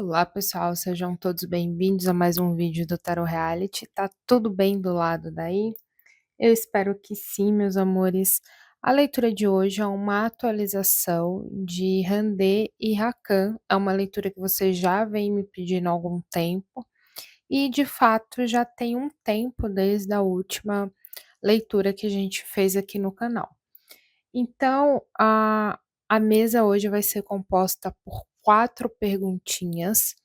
Olá, pessoal, sejam todos bem-vindos a mais um vídeo do Tarot Reality. Tá tudo bem do lado daí? Eu espero que sim, meus amores. A leitura de hoje é uma atualização de Randê e Rakan. É uma leitura que você já vem me pedindo há algum tempo e, de fato, já tem um tempo desde a última leitura que a gente fez aqui no canal. Então, a mesa hoje vai ser composta por 4 perguntinhas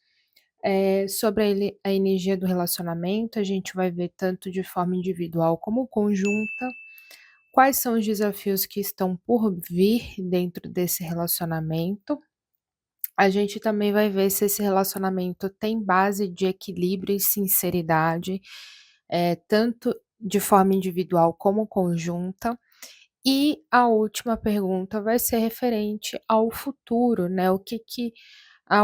sobre a energia do relacionamento. A gente vai ver tanto de forma individual como conjunta, quais são os desafios que estão por vir dentro desse relacionamento. A gente também vai ver se esse relacionamento tem base de equilíbrio e sinceridade, tanto de forma individual como conjunta. E a última pergunta vai ser referente ao futuro, né, o que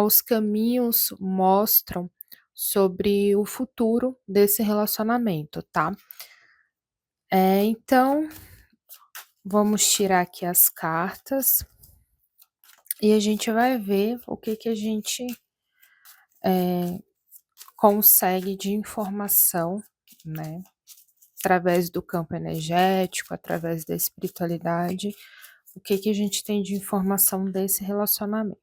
os caminhos mostram sobre o futuro desse relacionamento, tá. Então, vamos tirar aqui as cartas e a gente vai ver o que a gente, consegue de informação, né, através do campo energético, através da espiritualidade, o que a gente tem de informação desse relacionamento.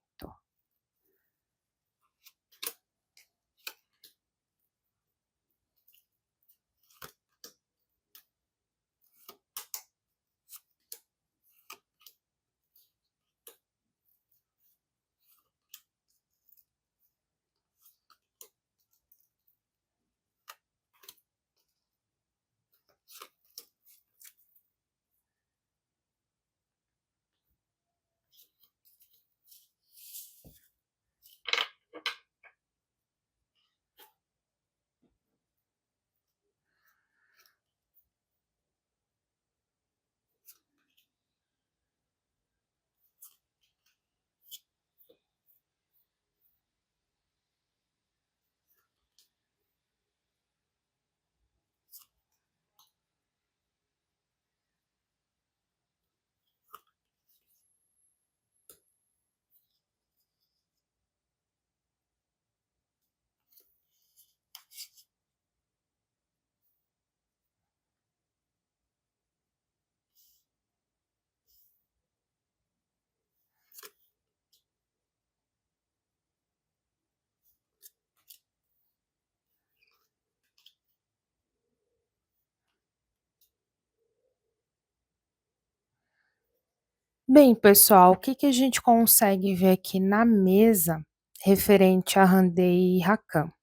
Bem, pessoal, o que a gente consegue ver aqui na mesa referente a Randê e Rakan?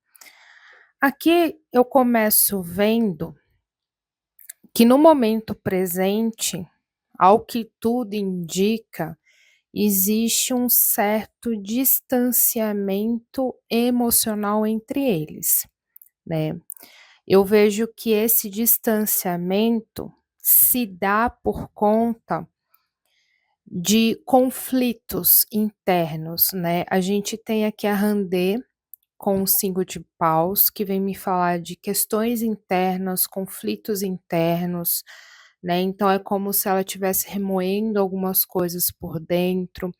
Aqui eu começo vendo que no momento presente, ao que tudo indica, existe um certo distanciamento emocional entre eles, né. Eu vejo que esse distanciamento se dá por conta de conflitos internos, né. A gente tem aqui a Randê com o 5 de paus, que vem me falar de questões internas, conflitos internos, né, então é como se ela estivesse remoendo algumas coisas por dentro,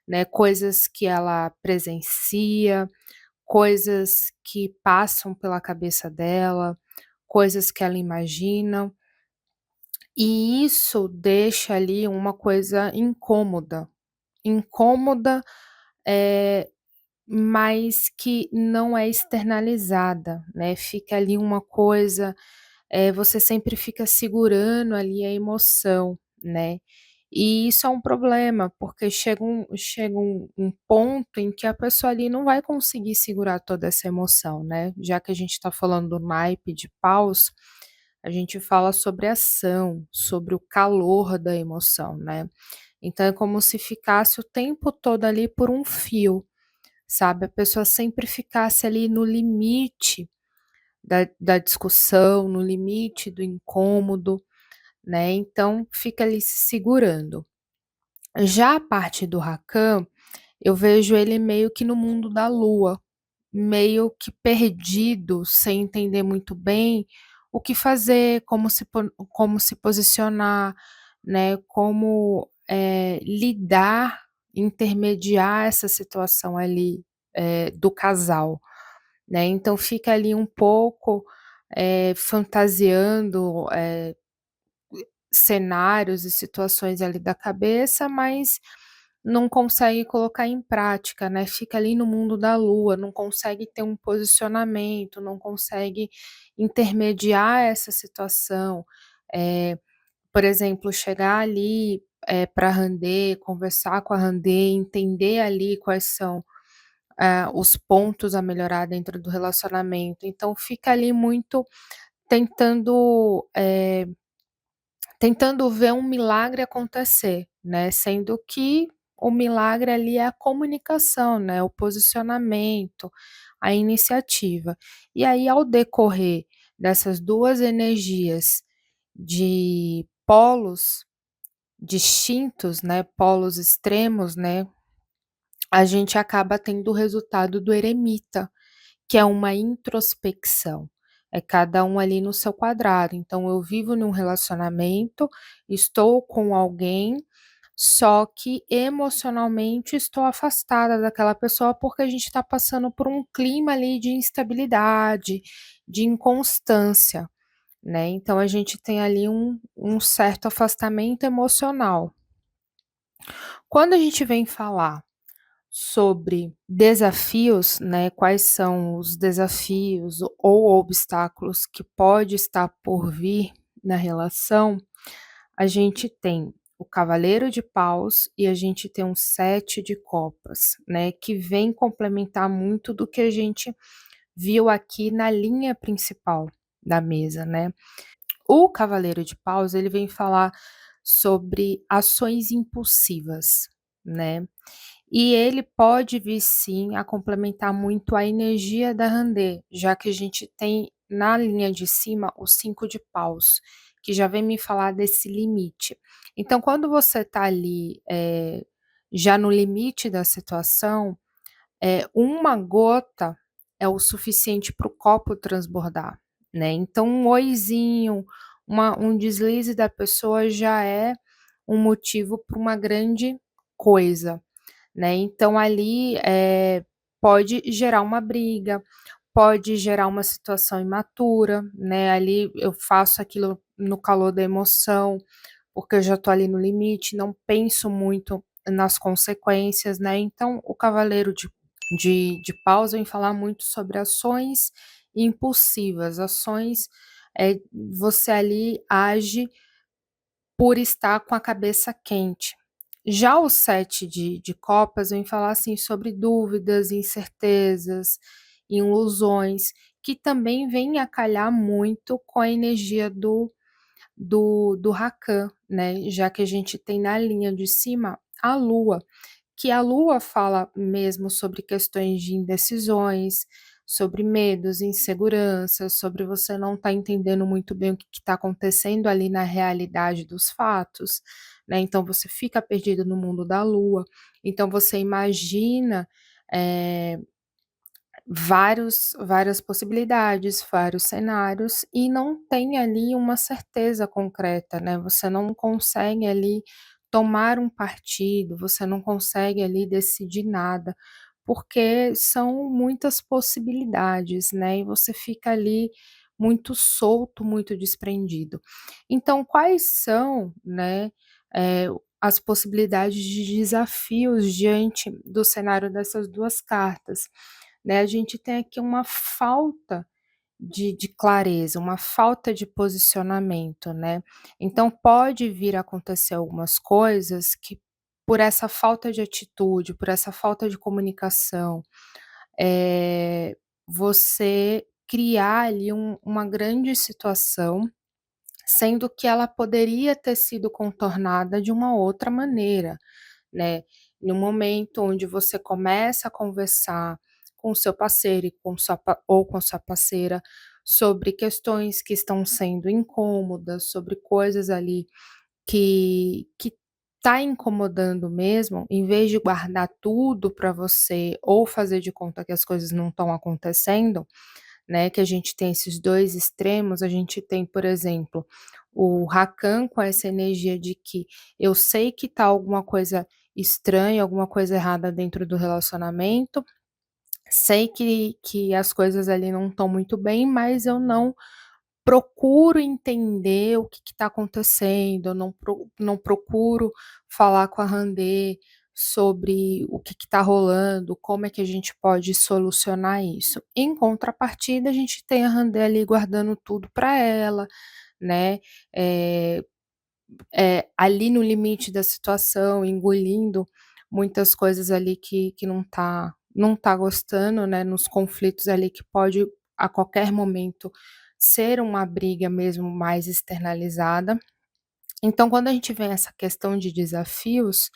né, coisas que ela presencia, coisas que passam pela cabeça dela, coisas que ela imagina, e isso deixa ali uma coisa incômoda. Incômoda, eh, mas que não é externalizada, né, fica ali uma coisa, você sempre fica segurando ali a emoção, né. E isso é um problema, porque chega um ponto em que a pessoa ali não vai conseguir segurar toda essa emoção, né. Já que a gente está falando do naipe de paus, a gente fala sobre ação, sobre o calor da emoção, né. Então é como se ficasse o tempo todo ali por um fio, sabe, a pessoa sempre ficasse ali no limite da discussão, no limite do incômodo, né, então fica ali se segurando. Já a parte do Rakan, eu vejo ele meio que no mundo da lua, meio que perdido, sem entender muito bem o que fazer, como se posicionar, né, como, lidar, intermediar essa situação ali, do casal, né. Então fica ali um pouco, fantasiando, cenários e situações ali da cabeça, mas não consegue colocar em prática, né, fica ali no mundo da lua, não consegue ter um posicionamento, não consegue intermediar essa situação, eh, por exemplo, chegar ali, pra randê, conversar com a randê, entender ali quais são, os pontos a melhorar dentro do relacionamento, então fica ali muito tentando, tentando ver um milagre acontecer, né, sendo que o milagre ali é a comunicação, né, o posicionamento, a iniciativa. E aí ao decorrer dessas 2 energias de polos distintos, né, polos extremos, né, a gente acaba tendo o resultado do eremita, que é uma introspecção. É cada um ali no seu quadrado. Então eu vivo num relacionamento, estou com alguém, só que emocionalmente estou afastada daquela pessoa, porque a gente está passando por um clima ali de instabilidade, de inconstância, né. Então a gente tem ali um certo afastamento emocional. Quando a gente vem falar sobre desafios, né, quais são os desafios ou obstáculos que pode estar por vir na relação, a gente tem o cavaleiro de paus e a gente tem um 7 de copas, né, que vem complementar muito do que a gente viu aqui na linha principal da mesa, né. O cavaleiro de paus, ele vem falar sobre ações impulsivas, né. E ele pode vir sim a complementar muito a energia da Randê, já que a gente tem na linha de cima o 5 de paus, que já vem me falar desse limite. Então quando você tá ali, já no limite da situação, uma gota é o suficiente para o copo transbordar, né. Então um oizinho, um deslize da pessoa já é um motivo para uma grande coisa. Né, então ali, pode gerar uma briga, pode gerar uma situação imatura, né, ali eu faço aquilo no calor da emoção, porque eu já estou ali no limite, não penso muito nas consequências, né, então o cavaleiro de paus vem falar muito sobre ações impulsivas, ações, você ali age por estar com a cabeça quente. Já o 7 de copas vem falar, assim, sobre dúvidas, incertezas, ilusões, que também vem a calhar muito com a energia do Rakan, né, já que a gente tem na linha de cima a lua, que a lua fala mesmo sobre questões de indecisões, sobre medos, inseguranças, sobre você não estar entendendo muito bem o que está acontecendo ali na realidade dos fatos, né, então você fica perdido no mundo da lua, então você imagina, eh várias possibilidades, vários cenários e não tem ali uma certeza concreta, né, você não consegue ali tomar um partido, você não consegue ali decidir nada, porque são muitas possibilidades, né, e você fica ali muito solto, muito desprendido. Então quais são, né, as possibilidades de desafios diante do cenário dessas 2 cartas? Né, a gente tem aqui uma falta de clareza, uma falta de posicionamento, né. Então pode vir a acontecer algumas coisas que por essa falta de atitude, por essa falta de comunicação, você criar ali uma grande situação, sendo que ela poderia ter sido contornada de uma outra maneira, né. No momento onde você começa a conversar com o seu parceiro e com sua pa ou com sua parceira sobre questões que estão sendo incômodas, sobre coisas ali que tá incomodando mesmo, em vez de guardar tudo para você ou fazer de conta que as coisas não estão acontecendo, né, que a gente tem esses 2 extremos, a gente tem, por exemplo, o Rakan com essa energia de que eu sei que tá alguma coisa estranha, alguma coisa errada dentro do relacionamento, Sei que as coisas ali não estão muito bem, mas eu não procuro entender o que está acontecendo, eu não procuro falar com a Randê sobre o que está rolando, como é que a gente pode solucionar isso. Em contrapartida, a gente tem a Randê ali guardando tudo para ela, né, eh ali no limite da situação, engolindo muitas coisas ali que não tá gostando, né, nos conflitos ali que pode a qualquer momento ser uma briga mesmo mais externalizada. Então quando a gente vê essa questão de desafios,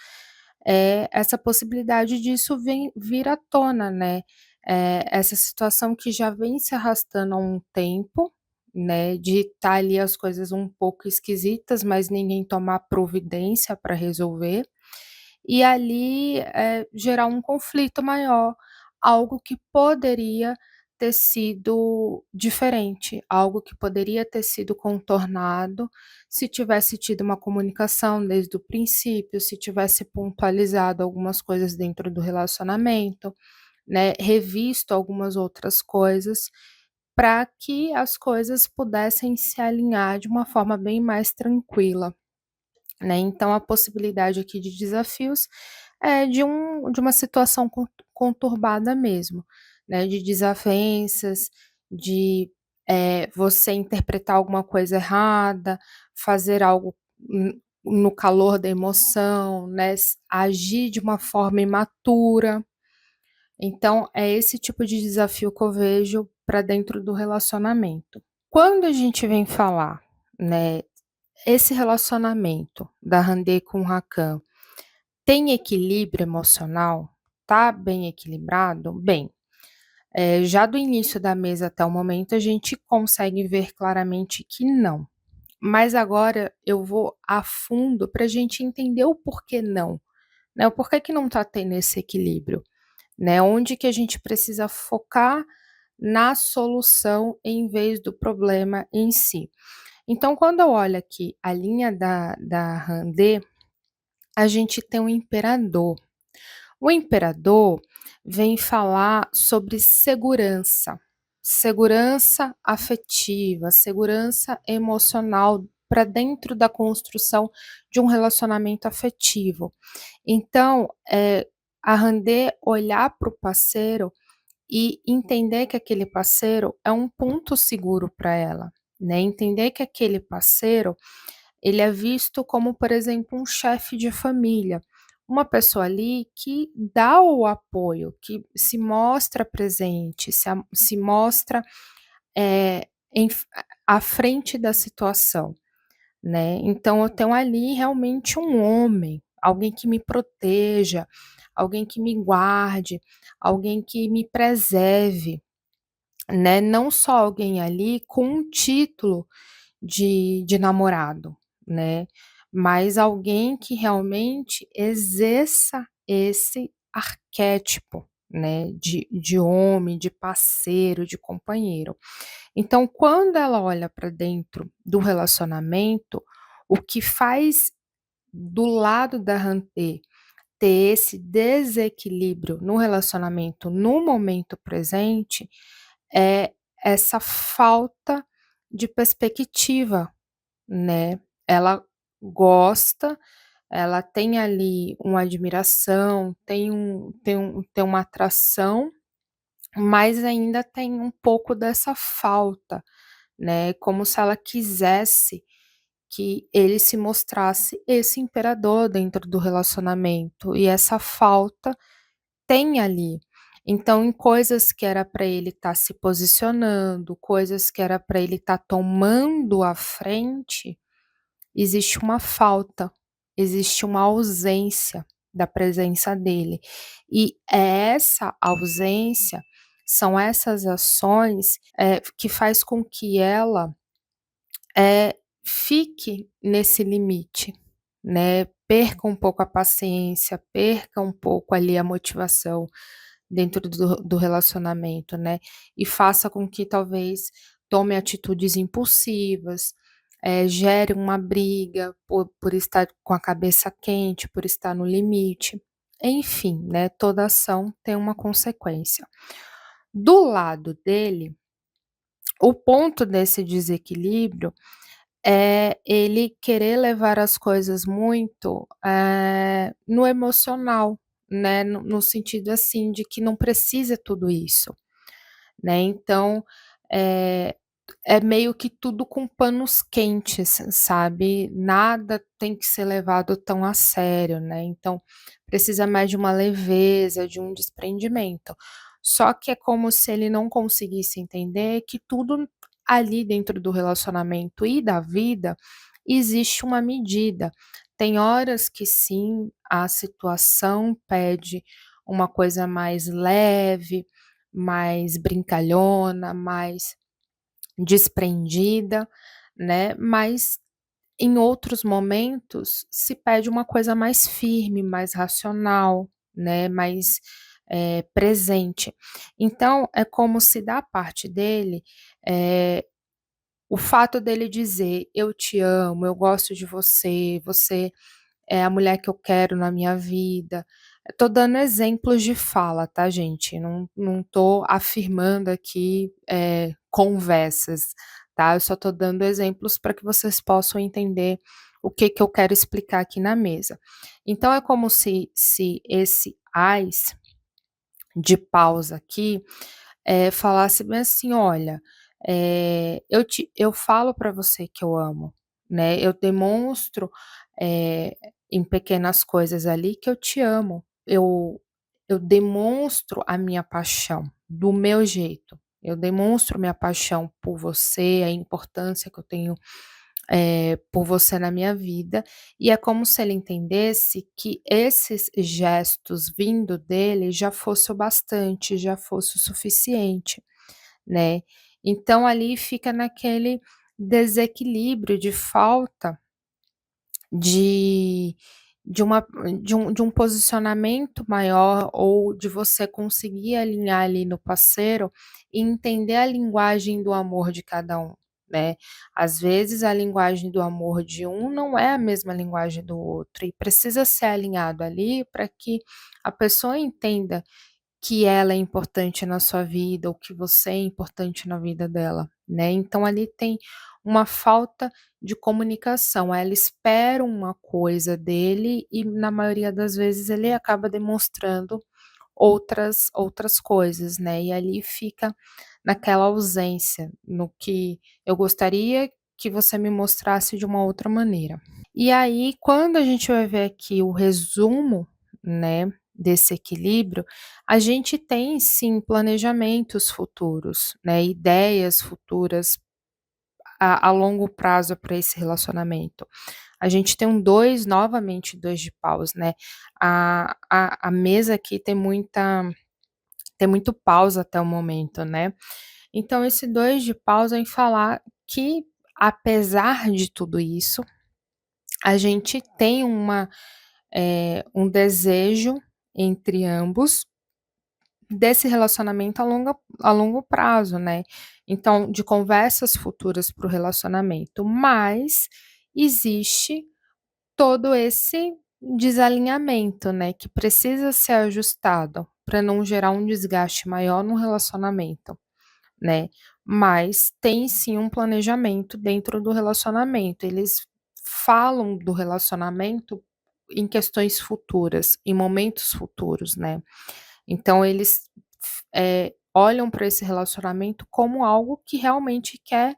essa possibilidade disso vem vir à tona, né, essa situação que já vem se arrastando há um tempo, né, de estar ali as coisas um pouco esquisitas, mas ninguém tomar providência para resolver, e ali, gerar um conflito maior, algo que poderia ter sido diferente, algo que poderia ter sido contornado se tivesse tido uma comunicação desde o princípio, se tivesse pontualizado algumas coisas dentro do relacionamento, né, revisto algumas outras coisas, para que as coisas pudessem se alinhar de uma forma bem mais tranquila, né. Então a possibilidade aqui de desafios é de uma situação conturbada mesmo, né, de desavenças, de, você interpretar alguma coisa errada, fazer algo no calor da emoção, né, agir de uma forma imatura. Então é esse tipo de desafio que eu vejo para dentro do relacionamento. Quando a gente vem falar, né, esse relacionamento da Hande com o Hakan tem equilíbrio emocional? Tá bem equilibrado? Bem, já do início da mesa até o momento a gente consegue ver claramente que não. Mas agora eu vou a fundo para a gente entender o porquê não, né, o porquê que não está tendo esse equilíbrio, né, onde que a gente precisa focar na solução em vez do problema em si. Então quando eu olho aqui a linha da Randê, a gente tem um imperador. O imperador vem falar sobre segurança, segurança afetiva, segurança emocional para dentro da construção de um relacionamento afetivo. Então, a Randê olhar para o parceiro e entender que aquele parceiro é um ponto seguro para ela, né, entender que aquele parceiro ele é visto como, por exemplo, um chefe de família, uma pessoa ali que dá o apoio, que se mostra presente, se mostra, em f à frente da situação, né. Então eu tenho ali realmente um homem, alguém que me proteja, alguém que me guarde, alguém que me preserve, né, não só alguém ali com um título de namorado, né, mas alguém que realmente exerça esse arquétipo, né, de homem, de parceiro, de companheiro. Então quando ela olha para dentro do relacionamento, o que faz do lado da Rantê ter esse desequilíbrio no relacionamento no momento presente, é essa falta de perspectiva, né. Ela gosta, ela tem ali uma admiração, tem uma atração, mas ainda tem um pouco dessa falta, né, como se ela quisesse que ele se mostrasse esse imperador dentro do relacionamento, e essa falta tem ali. Então, em coisas que era para ele estar se posicionando, coisas que era para ele estar tomando a frente, existe uma falta, existe uma ausência da presença dele. E é essa ausência, são essas ações, que faz com que ela, fique nesse limite, né, perca um pouco a paciência, perca um pouco ali a motivação dentro do relacionamento, né, e faça com que talvez tome atitudes impulsivas, gere uma briga por estar com a cabeça quente, por estar no limite. enfim, né, toda ação tem uma consequência. Do lado dele, o ponto desse desequilíbrio é ele querer levar as coisas muito, no emocional, né, no sentido, assim, de que não precisa tudo isso, né, então, eh, é meio que tudo com panos quentes, sabe, nada tem que ser levado tão a sério, né, então precisa mais de uma leveza, de um desprendimento. Só que é como se ele não conseguisse entender que tudo ali dentro do relacionamento e da vida existe uma medida. Tem horas que sim, a situação pede uma coisa mais leve, mais brincalhona, mais desprendida, né, mas em outros momentos se pede uma coisa mais firme, mais racional, né, mais, presente. Então é como se da parte dele, eh, o fato dele dizer: "Eu te amo, eu gosto de você, você é a mulher que eu quero na minha vida". Eu tô dando exemplos de fala, tá, gente, não tô afirmando aqui, conversas, tá, eu só tô dando exemplos para que vocês possam entender o que que eu quero explicar aqui na mesa. Então é como se esse "ás" de pausa aqui, falasse bem assim: "Olha, eu falo para você que eu amo, né, eu demonstro, eh, em pequenas coisas ali que eu te amo, eu demonstro a minha paixão do meu jeito, eu demonstro minha paixão por você, a importância que eu tenho, por você na minha vida", e é como se ele entendesse que esses gestos vindo dele já fosse o bastante, já fosse o suficiente, né. Então ali fica naquele desequilíbrio de falta de uma de um posicionamento maior ou de você conseguir alinhar ali no parceiro e entender a linguagem do amor de cada um, né. Às vezes a linguagem do amor de um não é a mesma linguagem do outro e precisa ser alinhado ali para que a pessoa entenda que ela é importante na sua vida ou que você é importante na vida dela, né. Então ali tem uma falta de comunicação, ela espera uma coisa dele e na maioria das vezes ele acaba demonstrando outras coisas, né, e ali fica naquela ausência, no que eu gostaria que você me mostrasse de uma outra maneira. E aí, quando a gente vai ver aqui o resumo, né, desse equilíbrio, a gente tem sim planejamentos futuros, né, ideias futuras a longo prazo para esse relacionamento. A gente tem um 2 novamente 2 de paus, né, a mesa aqui tem muito paus até o momento, né. Então esse 2 de paus vem falar que, apesar de tudo isso, a gente tem um desejo entre ambos desse relacionamento a longo prazo, né. Então, de conversas futuras para o relacionamento, mas existe todo esse desalinhamento, né, que precisa ser ajustado para não gerar um desgaste maior no relacionamento, né. Mas tem sim um planejamento dentro do relacionamento, eles falam do relacionamento em questões futuras, em momentos futuros, né. Então eles olham para esse relacionamento como algo que realmente quer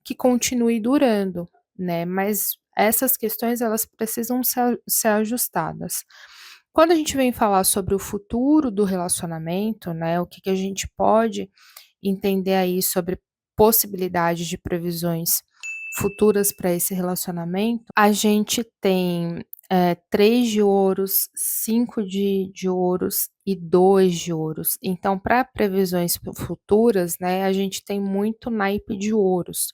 que continue durando, né, mas essas questões elas precisam ser ajustadas. Quando a gente vem falar sobre o futuro do relacionamento, né, o que que a gente pode entender aí sobre possibilidades de previsões futuras para esse relacionamento, a gente tem, 3 de ouros, 5 de ouros e 2 de ouros. Então, para previsões futuras, né, a gente tem muito naipe de ouros.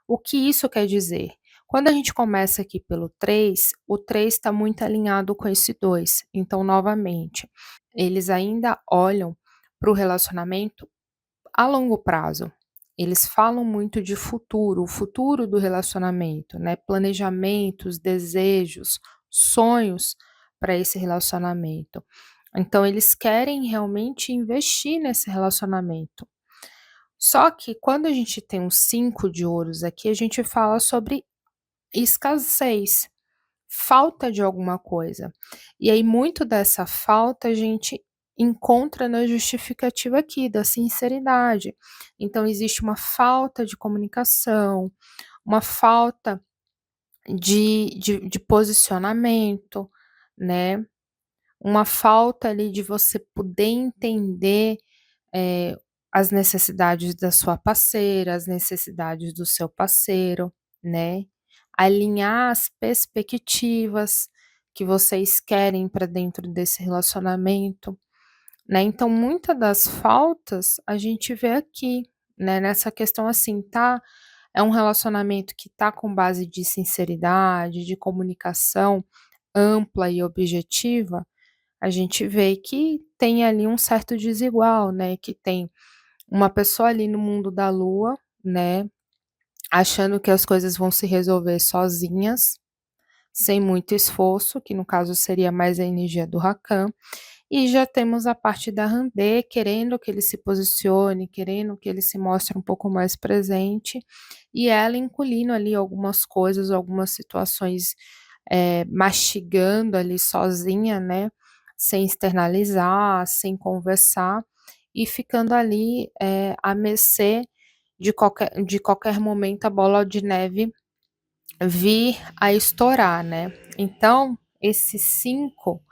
O que isso quer dizer? Quando a gente começa aqui pelo 3, o 3 está muito alinhado com esse 2. Então, novamente, eles ainda olham para o relacionamento a longo prazo. Eles falam muito de futuro, o futuro do relacionamento, né, planejamentos, desejos, sonhos para esse relacionamento. Então eles querem realmente investir nesse relacionamento. Só que quando a gente tem um 5 de ouros aqui, a gente fala sobre escassez, falta de alguma coisa. E aí muito dessa falta a gente encontra na justificativa aqui da sinceridade. Então existe uma falta de comunicação, uma falta de posicionamento, né, uma falta ali de você poder entender, eh, as necessidades da sua parceira, as necessidades do seu parceiro, né, alinhar as perspectivas que vocês querem para dentro desse relacionamento, né. Então muita das faltas a gente vê aqui, né, nessa questão assim, é um relacionamento que tá com base de sinceridade, de comunicação ampla e objetiva, a gente vê que tem ali um certo desigual, né, que tem uma pessoa ali no mundo da lua, né, achando que as coisas vão se resolver sozinhas, sem muito esforço, que no caso seria mais a energia do Rakan, e já temos a parte da Randê querendo que ele se posicione, querendo que ele se mostre um pouco mais presente, e ela incluindo ali algumas coisas, algumas situações, mastigando ali sozinha, né, sem externalizar, sem conversar, e ficando ali, à mercê de qualquer momento a bola de neve vir a estourar, né. Então, esses 5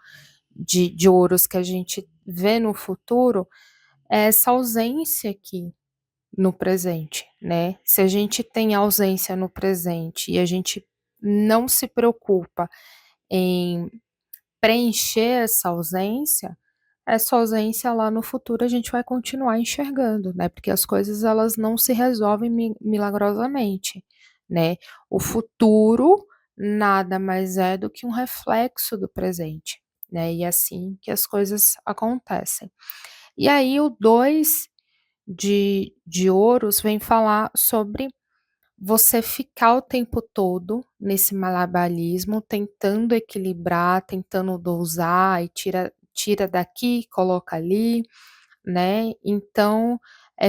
de ouros que a gente vê no futuro, é essa ausência aqui no presente, né. Se a gente tem ausência no presente e a gente não se preocupa em preencher essa ausência lá no futuro a gente vai continuar enxergando, né, porque as coisas elas não se resolvem milagrosamente, né. O futuro nada mais é do que um reflexo do presente, né, e é assim que as coisas acontecem. E aí o 2 de ouros vem falar sobre você ficar o tempo todo nesse malabarismo, tentando equilibrar, tentando dosar e tira daqui, coloca ali, né. Então,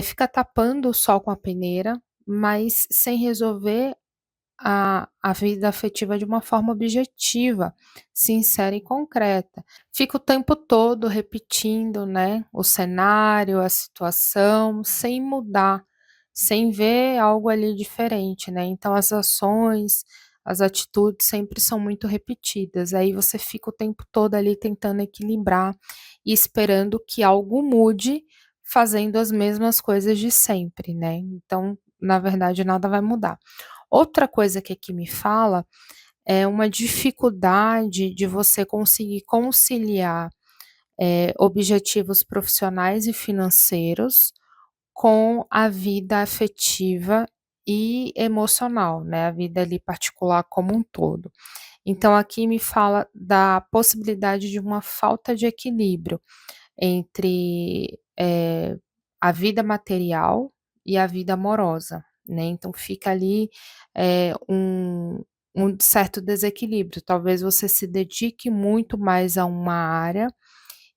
fica tapando o sol com a peneira, mas sem resolver a vida afetiva de uma forma objetiva, sincera e concreta. Fica o tempo todo repetindo, né, o cenário, a situação, sem mudar, sem ver algo ali diferente, né. Então as ações, as atitudes sempre são muito repetidas, aí você fica o tempo todo ali tentando equilibrar e esperando que algo mude, fazendo as mesmas coisas de sempre, né. Então, na verdade, nada vai mudar. Outra coisa que aqui me fala é uma dificuldade de você conseguir conciliar, objetivos profissionais e financeiros com a vida afetiva e emocional, né, a vida ali particular como um todo. Então aqui me fala da possibilidade de uma falta de equilíbrio entre, a vida material e a vida amorosa, né, então fica ali, um certo desequilíbrio, talvez você se dedique muito mais a uma área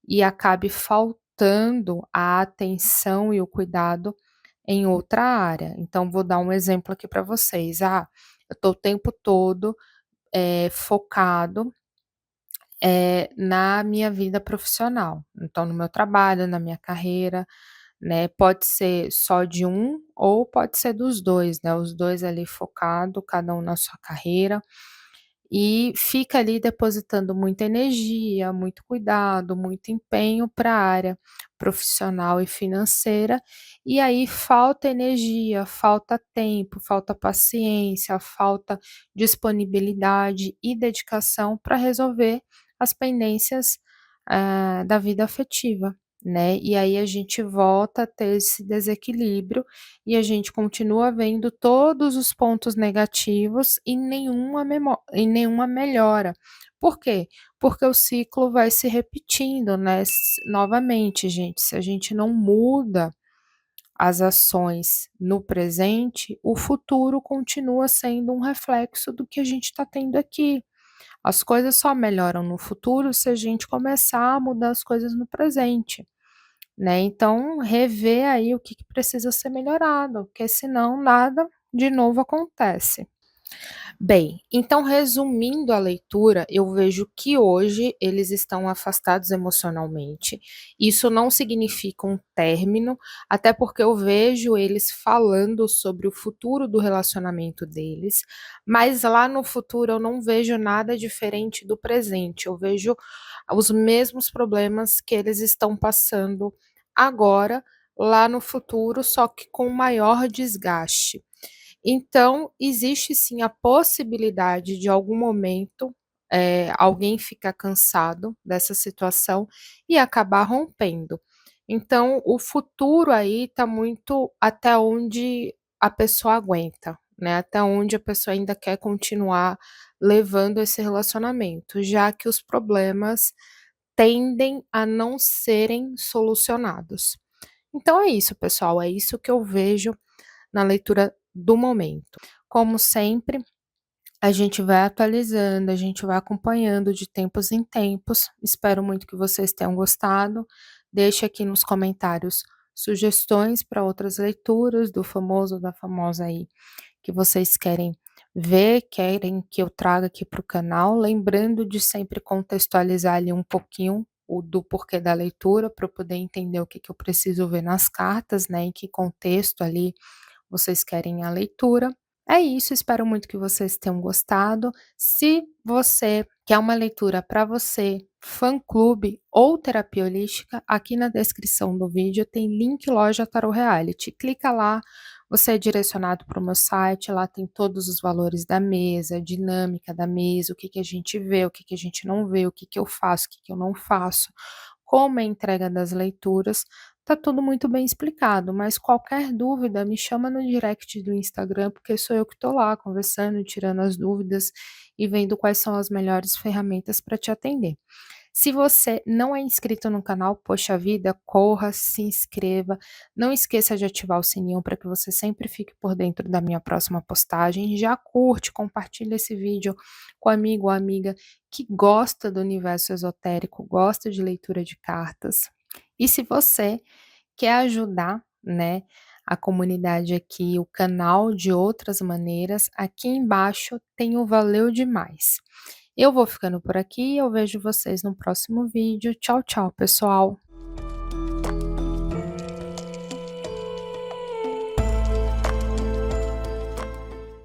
e acabe faltando a atenção e o cuidado em outra área. Então vou dar um exemplo aqui para vocês, eu estou o tempo todo, focado na minha vida profissional, então no meu trabalho, na minha carreira, né, pode ser só de um ou pode ser dos 2, né, os 2 ali focado, cada um na sua carreira, e fica ali depositando muita energia, muito cuidado, muito empenho para a área profissional e financeira, e aí falta energia, falta tempo, falta paciência, falta disponibilidade e dedicação para resolver as pendências, da vida afetiva, né. E aí a gente volta a ter esse desequilíbrio e a gente continua vendo todos os pontos negativos e nenhuma melhora. Por quê? Porque o ciclo vai se repetindo, né, novamente gente, se a gente não muda as ações no presente, o futuro continua sendo um reflexo do que a gente está tendo aqui. As coisas só melhoram no futuro se a gente começar a mudar as coisas no presente, né. Então, rever aí o que que precisa ser melhorado, porque senão nada de novo acontece. Bem, então resumindo a leitura, eu vejo que hoje eles estão afastados emocionalmente. Isso não significa um término, até porque eu vejo eles falando sobre o futuro do relacionamento deles, mas lá no futuro eu não vejo nada diferente do presente. Eu vejo os mesmos problemas que eles estão passando agora, lá no futuro, só que com maior desgaste. Então, existe sim a possibilidade de algum momento, alguém ficar cansado dessa situação e acabar rompendo. Então, o futuro aí está muito até onde a pessoa aguenta, né, até onde a pessoa ainda quer continuar levando esse relacionamento, já que os problemas tendem a não serem solucionados. Então é isso, pessoal, é isso que eu vejo na leitura do momento. Como sempre, a gente vai atualizando, a gente vai acompanhando de tempos em tempos. Espero muito que vocês tenham gostado. Deixe aqui nos comentários sugestões para outras leituras do famoso ou da famosa aí que vocês querem ver, querem que eu traga aqui para o canal. Lembrando de sempre contextualizar ali um pouquinho o do porquê da leitura, para eu poder entender o que que eu preciso ver nas cartas, né? Em que contexto ali vocês querem a leitura. É isso, espero muito que vocês tenham gostado. Se você quer uma leitura para você, fã-clube ou terapia holística, aqui na descrição do vídeo tem link loja Tarot Reality. Clica lá, você é direcionado para o meu site, lá tem todos os valores da mesa, a dinâmica da mesa, o que que a gente vê, o que que a gente não vê, o que que eu faço, o que que eu não faço, como é a entrega das leituras. Tá tudo muito bem explicado, mas qualquer dúvida me chama no direct do Instagram, porque sou eu que estou lá conversando, tirando as dúvidas e vendo quais são as melhores ferramentas para te atender. Se você não é inscrito no canal, poxa vida, corra, se inscreva. Não esqueça de ativar o sininho para que você sempre fique por dentro da minha próxima postagem. Já curte, compartilha esse vídeo com amigo ou amiga que gosta do universo esotérico, gosta de leitura de cartas. E se você quer ajudar, né, a comunidade aqui, o canal de outras maneiras, aqui embaixo tem o Valeu Demais. Eu vou ficando por aqui, eu vejo vocês no próximo vídeo. Tchau, tchau, pessoal.